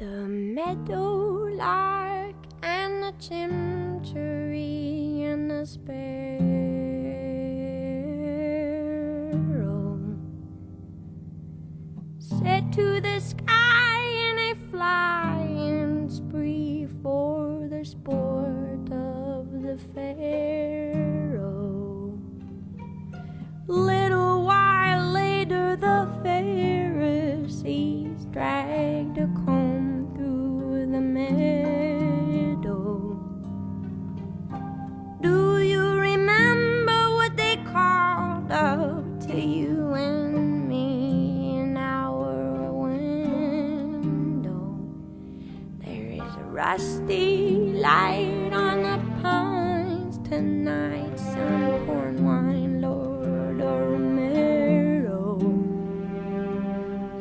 The meadowlark and the chimchuree and the sparrow set to the sky in a flying spree for the sport of the pharaoh. Little while later the Pharisees dragged a comb through the meadow. Do you remember what they called up to you and me in our window? There is a rusty light on the pines tonight, some corn wine, Lord Romero.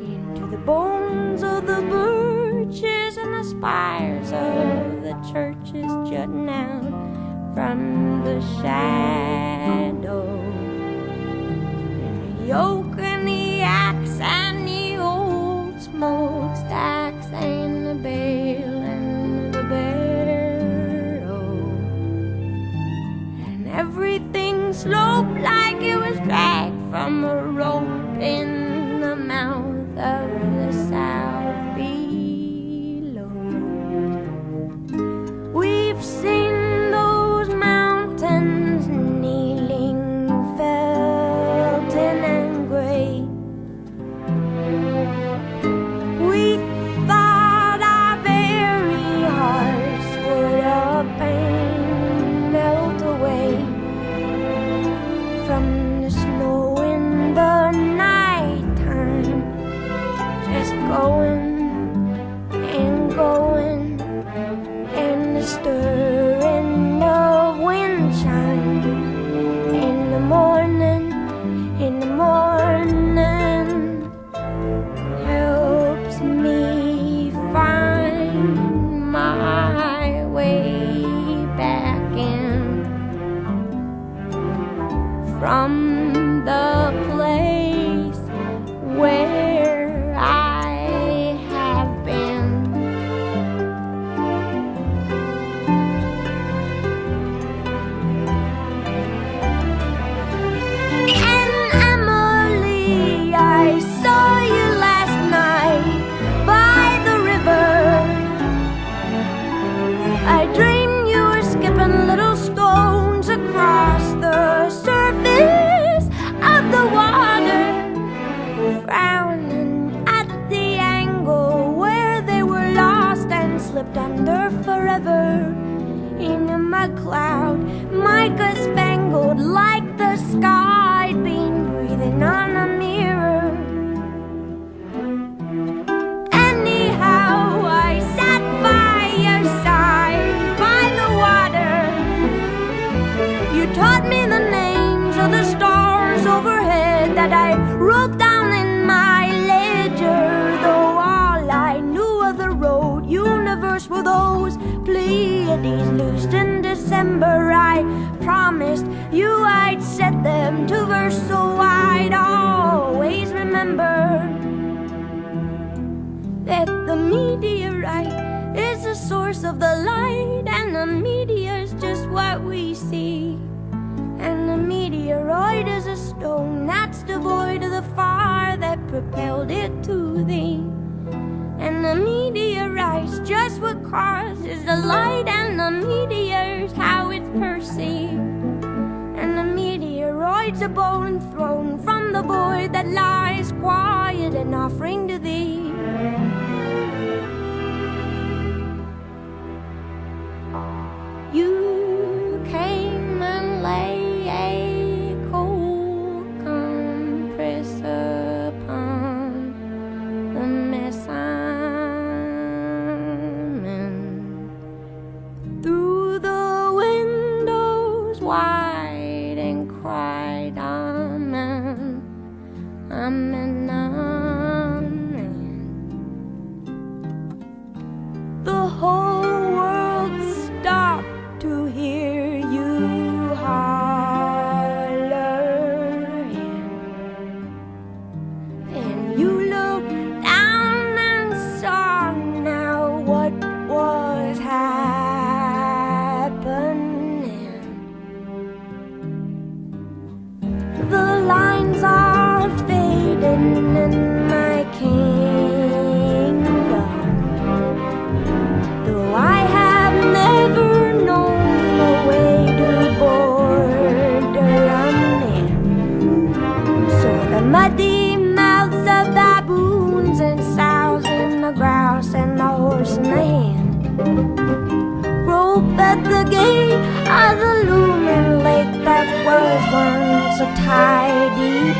Into the bones of the birches and the spires of the churches jutting out from the shadow. And the yoke and the axe and the old smokestacks and the bale and the barrow. And everything sloped like it was dragged from a rope in the mouth of the south below. We've seen those mountains kneeling, felting and gray. We thought our very hearts would up and melt away from the snow in the nighttime, just going and going, and the stirring of wind chime in the morning, helps me find my way back in from the place where I have been. And Emily, I saw you last night by the river. I dreamed you were skipping little stones across the surface of the water, frowning at the angle where they were lost and slipped under forever in a mud cloud, mica spangled like the sky been breathing on a mirror. Anyhow, I sat by your side by the water. You taught me the names of the stars overhead that I wrote down in my ledger, though all I knew of the road universe were those Pleiades loosed in December. I promised you I'd set them to verse, so I'd always remember that the meteorite is the source of the light, and the meteor's just what we see. And the meteoroid is a stone that's devoid of the fire that propelled it to thee. And the meteorite's just what causes the light, and the meteor's how it's perceived. And the meteoroid's a bone thrown from the void that lies quiet, an offering to thee. You came and lay a cold compress upon the mess I'm in. Through the windows wide and cried, Amen, Amen, Amen.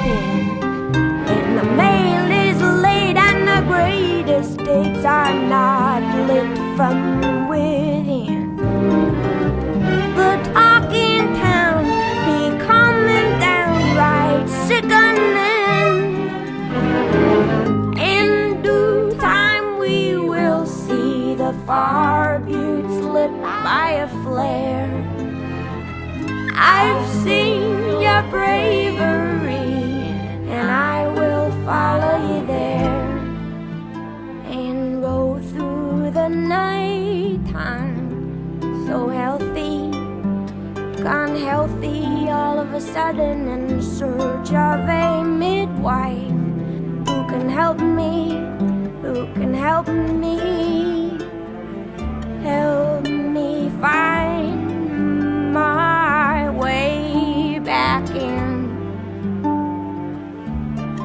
pen, and the mail is late, and the greatest dates are not lit from within. The talk in town be coming downright sickening. In due time we will see the far buttes lit by a flare. I've seen your bravery, and I will follow you there, and go through the night time so healthy, gone healthy all of a sudden, in search of a midwife who can help me, who can help me, help me find my way back in.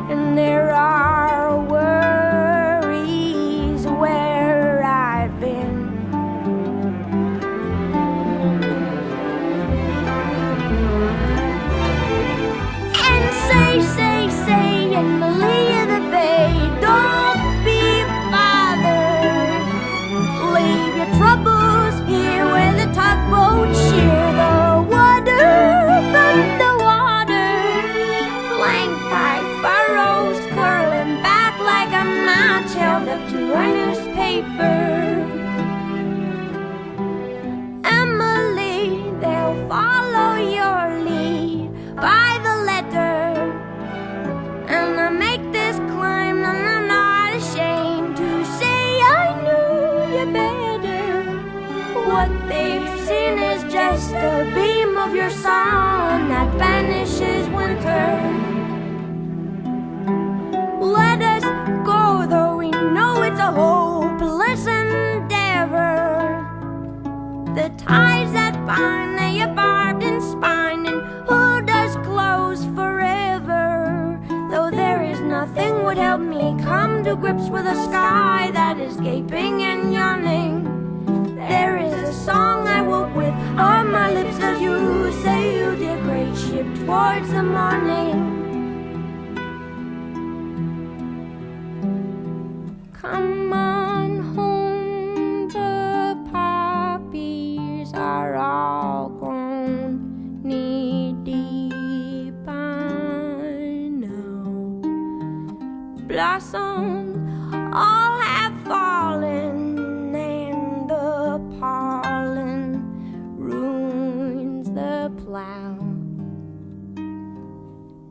And there are worries where I've been. And say in the lee of the bay, don't be bothered. Leave your troubles here where the tugboats shear the water from the water, flanked by furrows curling back like a match held up to a newspaper. Emily, they'll follow your lead by the letter, and I make this climb, and I'm not ashamed to say I knew you better. What they've seen is just a beam of your sun that banishes winter. Let us go, though we know it's a hopeless endeavor. The ties that bind, they are barbed and spined, and who does close forever? Though there is nothing would help me come to grips with a sky that is gaping and yawning. There is a song I woke with on my lips as you sail your great ship towards the morning. Come on home, the poppies are all grown knee-deep by now. Blossoms all have fallen, and the pollen ruins the plow.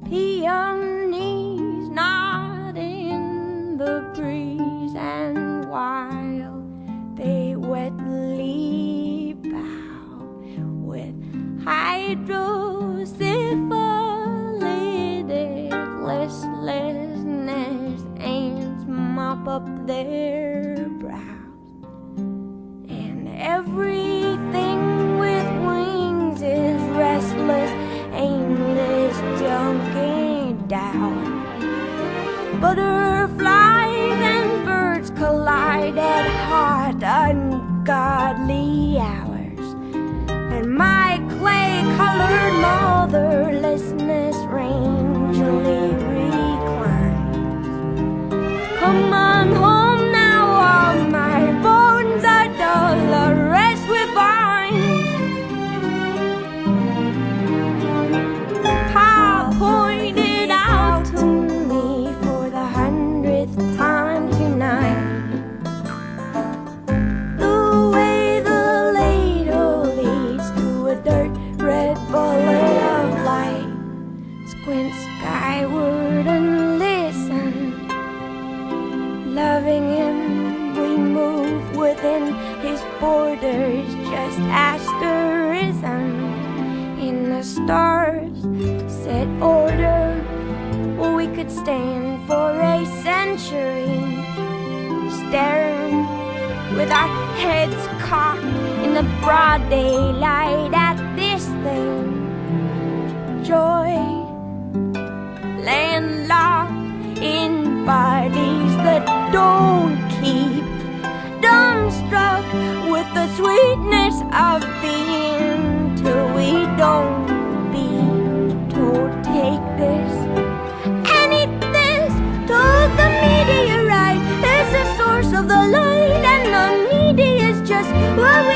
Peonies nod in the breeze, and while they wetly bow with hydrosyphilitic listlessness, ants mop up their brows, and everything with wings is restless, aimless, junking down. Butterflies and birds collide at hot, ungodly hours, and my clay-colored motherlessness rangely reclines. Come on home now, all my bones are dull, the rest we find. Pa pointed out to me for the 100th time tonight the way the ladle leads to a dirt red bullet of light. Squint skyward and listen. Loving him, we move within his borders, just asterism in the stars set order. We could stand for a century, staring with our heads cocked in the broad daylight at this thing. Joy landlocked in bodies that don't keep, dumbstruck with the sweetness of being till we don't be told take this of the light, and the media is just what we